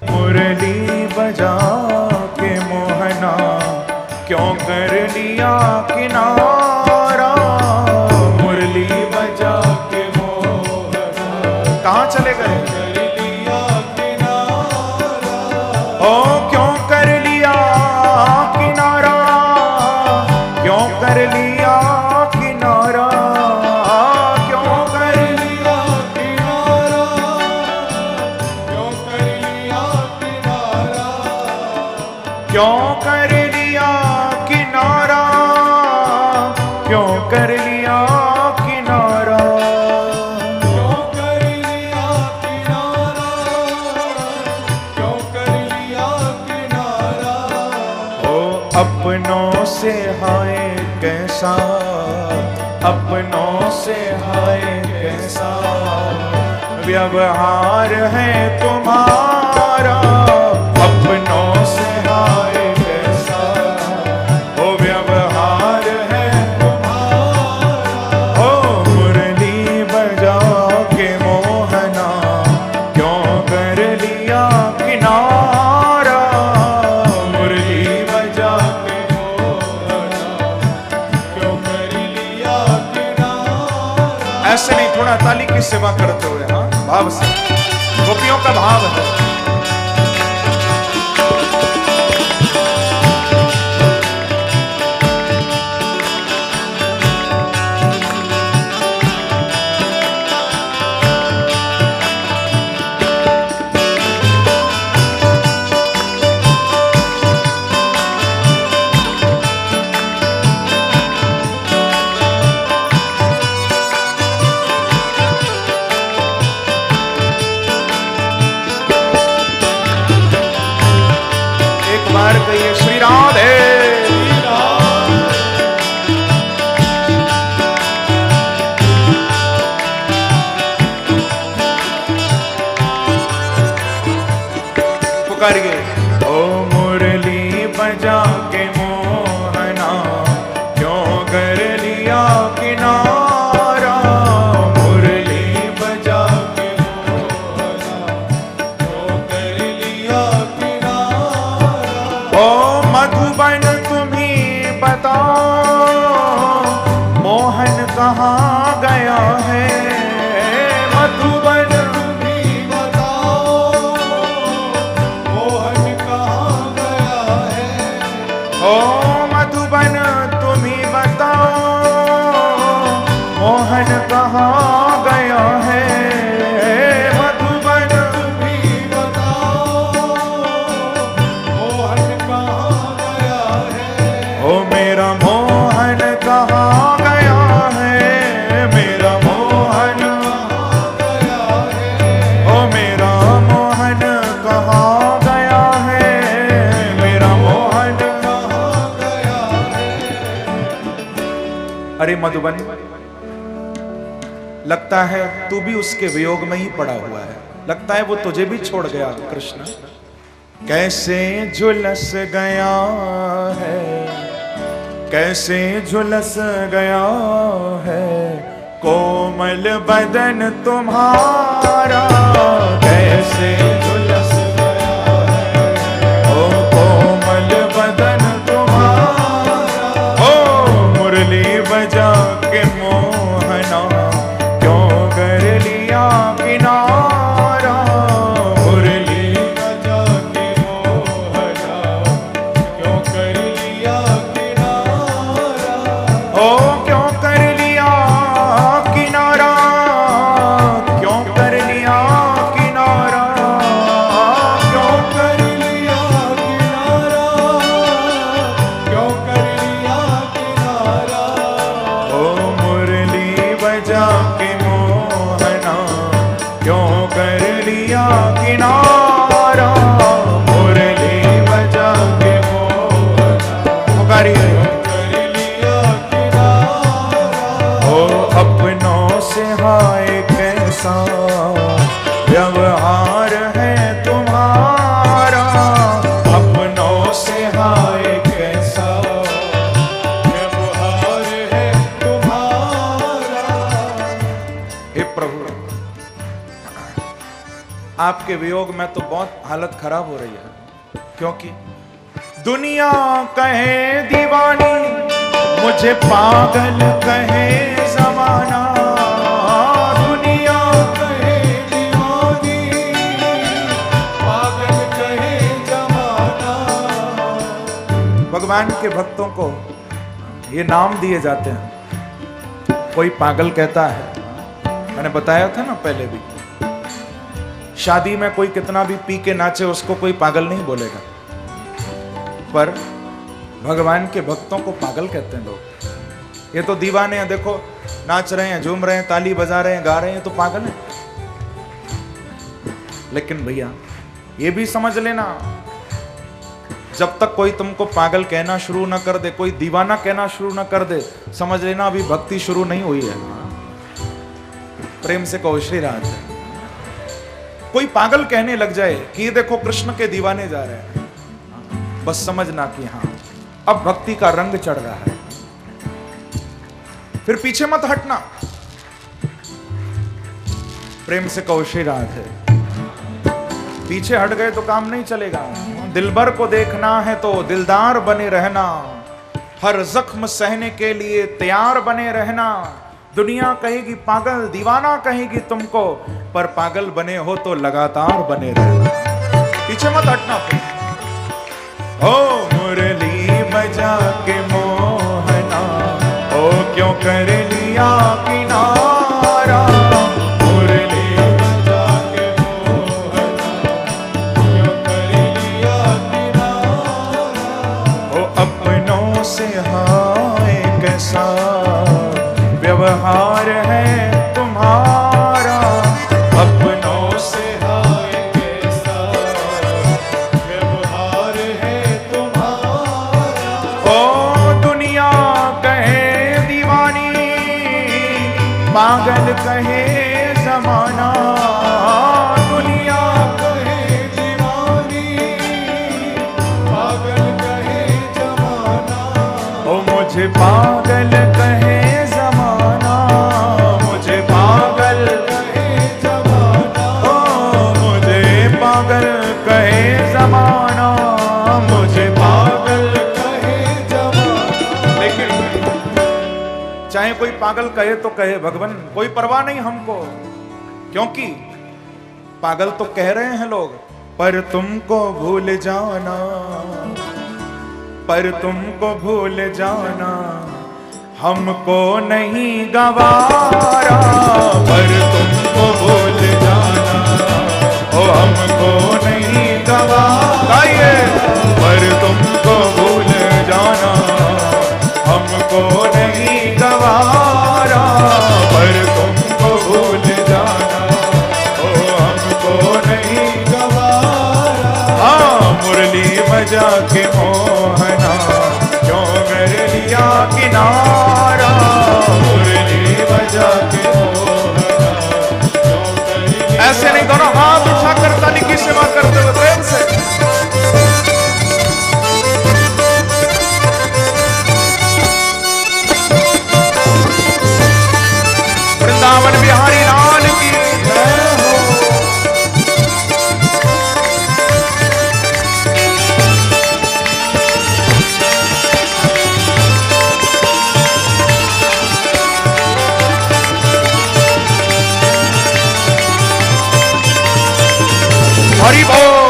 मुरली बजा के मोहना क्यों कर लिया किनारा। मुरली बजा के मोहना कहाँ चले गए? कर लिया किनारा। ओ क्यों कर लिया किनारा, क्यों कर लिया किनारा, क्यों कर लिया किनारा, क्यों कर लिया किनारा, क्यों कर लिया किनारा, क्यों कर लिया किनारा, क्यों कर लिया किनारा, क्यों कर लिया किनारा। ओ अपनों से हाय कैसा, अपनों से हाय कैसा व्यवहार है तुम्हारा। अपनों से हाय कैसा ओ व्यवहार है तुम्हारा। ओ मुरली बजा के मोहना क्यों कर लिया किनारा। मुरली बजा के मोहना क्यों कर लिया किनारा। ऐसे नहीं, थोड़ा ताली की सेवा करते हुए, हाँ भाव से, गोपियों का भाव है। कहिए श्री राधे। पुकारिए ओ मुरली बजा के मोहना क्यों कर लिया किनारा। मुरली बजा के मोहना क्यों कर लिया किनारा। ओ मधुबन तुम्ही बताओ मोहन कहाँ गया है। मधुबन तुम्ही बताओ मोहन कहाँ गया है। ओ मधुबन तुम्ही बताओ मोहन कहाँ गया है। मधुबन तुम्ही बताओ मोहन कहाँ गया है। ओ मेरा मोहन कहाँ गया है। मेरा मोहन कहाँ गया है। ओ मेरा मोहन कहाँ गया है। मेरा मोहन कहाँ गया है। अरे मधुबन, लगता है तू भी उसके वियोग में ही पड़ा हुआ है। लगता है वो तुझे भी छोड़ गया कृष्ण। कैसे झुलस गया है, कैसे झुलस गया है कोमल बदन तुम्हारा। कैसे झुलस गया है ओ कोमल बदन तुम्हारा। ओ मुरली बजा के मोहना क्यों कर लिया किनारा। मुरली बजा के मोहना क्यों कर लिया किनारा। ओ क्यों कर लिया किनारा, क्यों कर लिया किनारा। आपके वियोग में तो बहुत हालत खराब हो रही है, क्योंकि दुनिया कहे दीवानी, मुझे पागल कहे जमाना। दुनिया कहे दीवानी, पागल कहे जमाना। भगवान के भक्तों को ये नाम दिए जाते हैं। कोई पागल कहता है, मैंने बताया था ना पहले भी, शादी में कोई कितना भी पी के नाचे उसको कोई पागल नहीं बोलेगा, पर भगवान के भक्तों को पागल कहते हैं लोग। ये तो दीवाने हैं, देखो नाच रहे हैं, झूम रहे हैं, ताली बजा रहे हैं, गा रहे हैं, तो पागल है। लेकिन भैया ये भी समझ लेना, जब तक कोई तुमको पागल कहना शुरू ना कर दे, कोई दीवाना कहना शुरू ना कर दे, समझ लेना अभी भक्ति शुरू नहीं हुई है। प्रेम से कहो श्री राधे। कोई पागल कहने लग जाए कि ये देखो कृष्ण के दीवाने जा रहे हैं, बस समझना कि हाँ अब भक्ति का रंग चढ़ रहा है। फिर पीछे मत हटना, प्रेम से कहो श्री राधे। पीछे हट गए तो काम नहीं चलेगा। दिलबर को देखना है तो दिलदार बने रहना, हर जख्म सहने के लिए तैयार बने रहना। दुनिया कहेगी पागल, दीवाना कहेगी तुमको, पर पागल बने हो तो लगातार बने रहना। पीछे मत हटना। ओ मुरली बजा के मोहना, ओ क्यों कर लिया किनारा। मुरली बजा के मोहना, क्यों कर लिया किनारा। ओ अपनों से हाय कैसा व्यवहार है तुम्हारा। अपनों से हाय कैसा व्यवहार है तुम्हारा। ओ दुनिया कहे दीवानी, पागल कहे जमाना। दुनिया कहे दीवानी, पागल कहे जमाना। ओ मुझे पागल कहे जमाना, मुझे पागल कहे जमाना। ओ मुझे पागल कहे जमाना, मुझे पागल कहे जमाना। लेकिन चाहे कोई पागल कहे तो कहे भगवान, कोई परवाह नहीं हमको, क्योंकि पागल तो कह रहे हैं लोग, पर तुमको भूल जाना, पर तुमको भूल जाना हमको नहीं गवारा। पर तुमको भूल जाना, ओ हमको नहीं गवारा। पर तुमको भूल जाना हमको नहीं गवारा। पर तुमको भूल जाना, ओ हमको नहीं गवारा। हाँ मुरली बजा के मोहना, क्यों कर लिया किनारा। मुरली बजा के मोहना, क्यों कर लिया। ऐसे नहीं, दोनों हाथ उठाकर ताली की सेवा करते हुए प्रेम से। वृंदावन बिहारी लाल की जय हो। हरि बोल।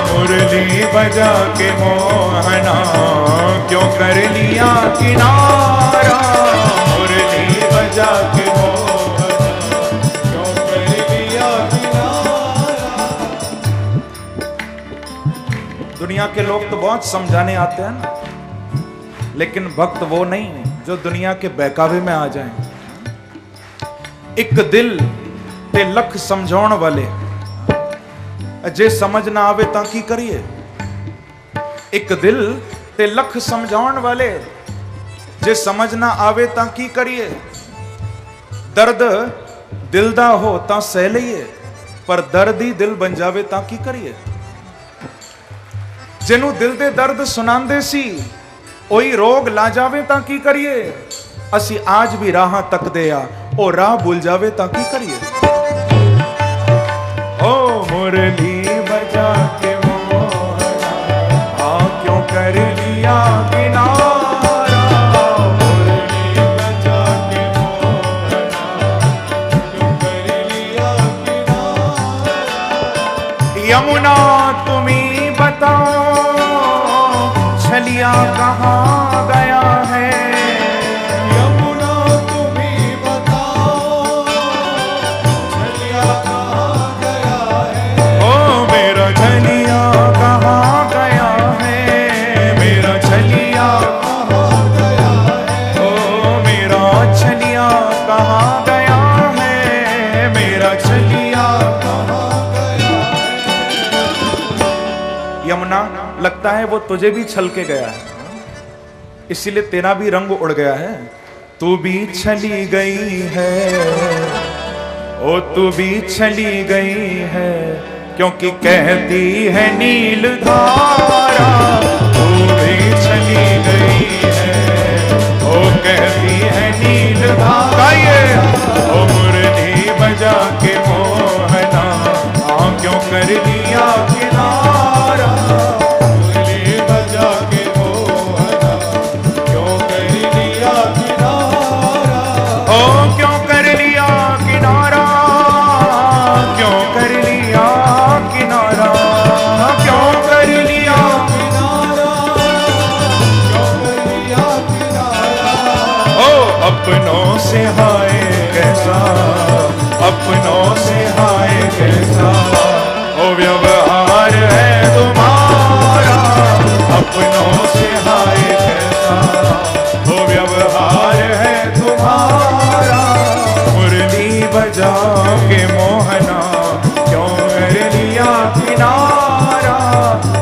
मुरली बजा के मोहना, क्यों कर लिया किनारा। मुरली बजा के मोहना, क्यों कर लिया किनारा। दुनिया के लोग तो बहुत समझाने आते हैं ना, लेकिन भक्त वो नहीं जो दुनिया के बहकावे में आ जाएं। एक दिल ते लख समझाउण वाले, जे समझ ना आवे तां की करिए। एक दिल ते लख समझाउण वाले, जे समझ ना आवे तां की करिए। दर्द दिल दा हो तां सह लईए, पर दर्द ही दिल बन जावे तां की करिए। जिन्हों दिल दे दर्द सुनांदे सी ओही रोग ला जावे तां की करिए। असी आज भी राह तकदे आ ओ राह भूल जावे तां की करिए। ओ मुरली बजा के मोहना क्यों कर लिया किनारा। मुरली बजा के मोहना क्यों कर लिया किनारा। यमुना तुम्ही बताओ छलिया कहाँ गया है। यमुना तुम्ही बताओ छलिया कहाँ गया है। ओ मेरा छलिया कहाँ गया है। मेरा छलिया कहाँ गया है। ओ मेरा छलिया कहाँ गया है। मेरा छलिया कहाँ गया है। यमुना लगता है वो तुझे भी छल के गया है, इसीलिए तेरा भी रंग उड़ गया है। तू भी छली गई है, ओ तू भी छली गई है, क्योंकि कहती है नील धारा। तू भी छली गई है, ओ कहती है नील धारा। ओ मुरली बजा के मोहना क्यों कर लिया किनारा। अपनों से हाय कैसा, अपनों से हाय कैसा ओ व्यवहार है तुम्हारा। अपनों से हाय कैसा ओ व्यवहार है तुम्हारा। मुरली बजा के मोहना क्यों कर लिया किनारा।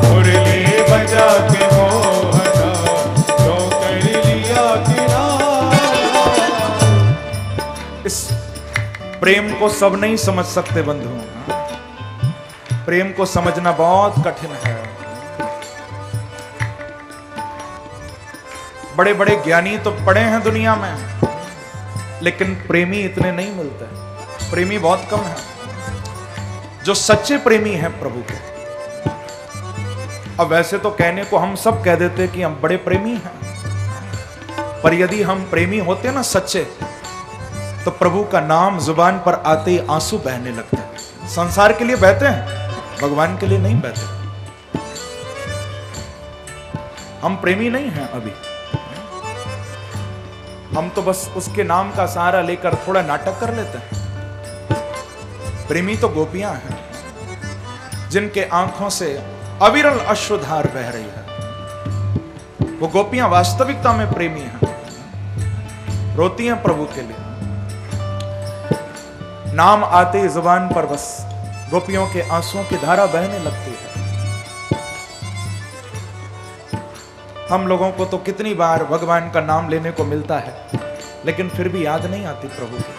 मुरली बजा के मोहना क्यों कर लिया किनारा। इस प्रेम को सब नहीं समझ सकते बंधु, प्रेम को समझना बहुत कठिन है। बड़े बड़े ज्ञानी तो पड़े हैं दुनिया में, लेकिन प्रेमी इतने नहीं मिलते, प्रेमी बहुत कम है जो सच्चे प्रेमी हैं प्रभु के। अब वैसे तो कहने को हम सब कह देते कि हम बड़े प्रेमी हैं, पर यदि हम प्रेमी होते ना सच्चे, तो प्रभु का नाम जुबान पर आते ही आंसू बहने लगते हैं। संसार के लिए बहते हैं, भगवान के लिए नहीं बहते। हम प्रेमी नहीं हैं अभी, हम तो बस उसके नाम का सहारा लेकर थोड़ा नाटक कर लेते हैं। प्रेमी तो गोपियां हैं जिनके आंखों से अविरल अश्रुधार बह रही है। वो गोपियां वास्तविकता में प्रेमी हैं, रोती हैं प्रभु के लिए। नाम आते ही जुबान पर बस गोपियों के आंसुओं की धारा बहने लगती है। हम लोगों को तो कितनी बार भगवान का नाम लेने को मिलता है, लेकिन फिर भी याद नहीं आती प्रभु की।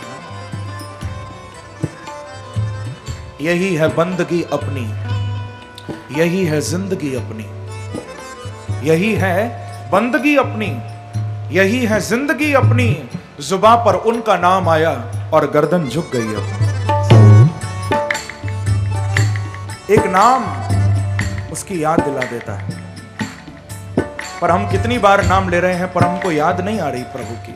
यही है बंदगी अपनी, यही है जिंदगी अपनी, यही है बंदगी अपनी, यही है जिंदगी अपनी। जुबां पर उनका नाम आया और गर्दन झुक गई। अब एक नाम उसकी याद दिला देता है, पर हम कितनी बार नाम ले रहे हैं पर हमको याद नहीं आ रही प्रभु की।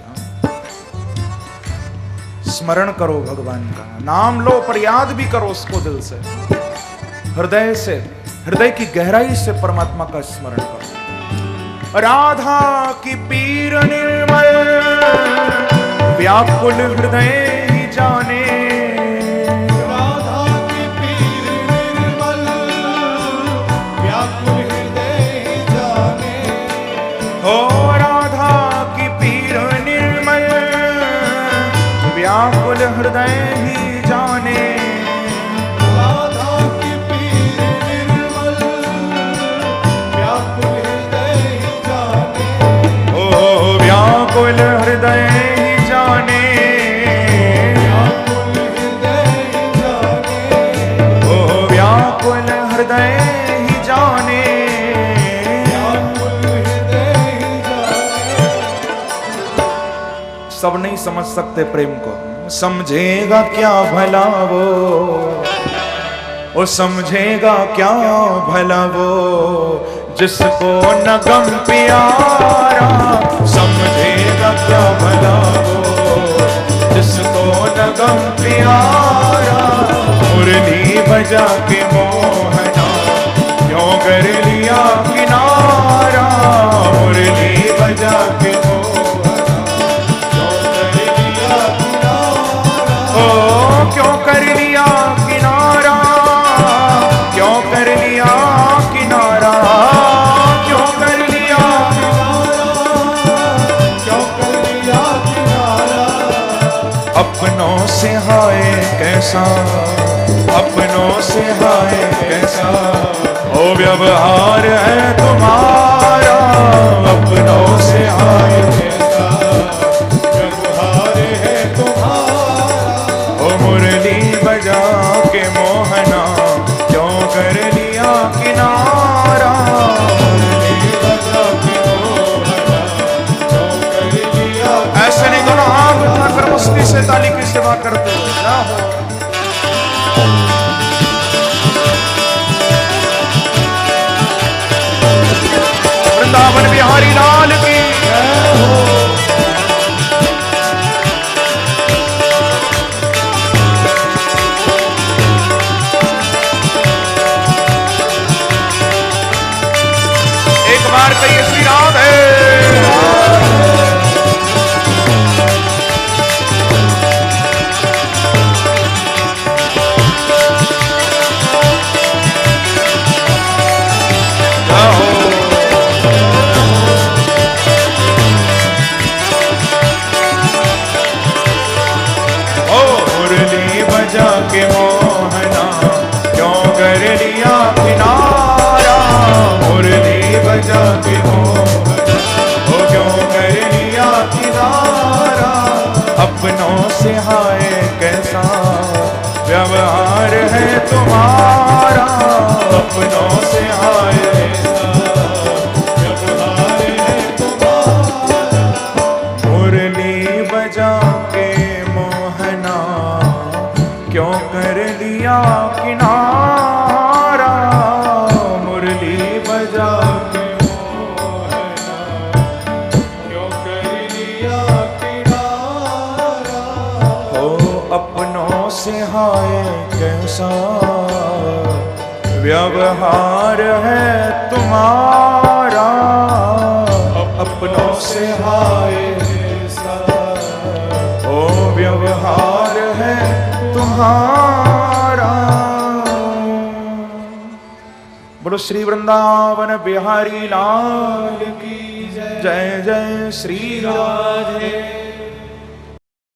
स्मरण करो भगवान का, नाम लो पर याद भी करो उसको दिल से, हृदय से, हृदय की गहराई से परमात्मा का स्मरण करो। राधा की पीर निर्मल व्याकुल हृदय ही जाने। राधा की पीर निर्मल व्याकुल हृदय ही जाने। हो राधा की पीर निर्मल व्याकुल हृदय ही जाने। राधा की पीर निर्मल व्याकुल हृदय ही जाने। ओ व्याकुल हृदय ही जाने। व्याकुल हृदय ही जाने। ओ व्याकुल हृदय ही जाने। सब नहीं समझ सकते प्रेम को। समझेगा क्या भला वो समझेगा क्या भला वो, जिसको न गम प्यारा। समझेगा क्या भला वो, जिसको न गम प्यारा। मुरली बजा के मोहना क्यों कर लिया किनारा। मुरली बजा के क्यों कर लिया किनारा, क्यों कर लिया किनारा, क्यों कर लिया किनारा, क्यों कर लिया किनारा। अपनों से हाय कैसा, अपनों से हाय कैसा ओ व्यवहार है तुम्हारा। अपनों से हाय कैसा व्यवहार है तुम्हारा। मुरली बजा के मोहना क्यों कर लिया किनारा। मुरली बजा के मोहना क्यों कर लिया। ऐसे नहीं दोनों हाथ उठाकर मस्ती से ताली की सेवा करते हो ना हो। वृंदावन बिहारी लाल की जय हो। कहिए श्री राधे। मुरली बजा के मोहना क्यों कर लिया किनारा। मुरली बजा के मोहना वो क्यों कर लिया किनारा। अपनों से हाय कैसा व्यवहार है तुम्हारा। अपनों से हाय कैसा व्यवहार है तुम्हारा। मुरली बजा के मोहना क्यों कर लिया किनारा। मुरली बजा के मोहना क्यों कर लिया किनारा। हो अपनों से हाय कैसा व्यवहार है तुम्हारा। अपनों से हाय कैसा ओ व्यवहार है तुम्हारा। बोलो श्री वृंदावन बिहारी लाल की जय। जय जय श्री राधे।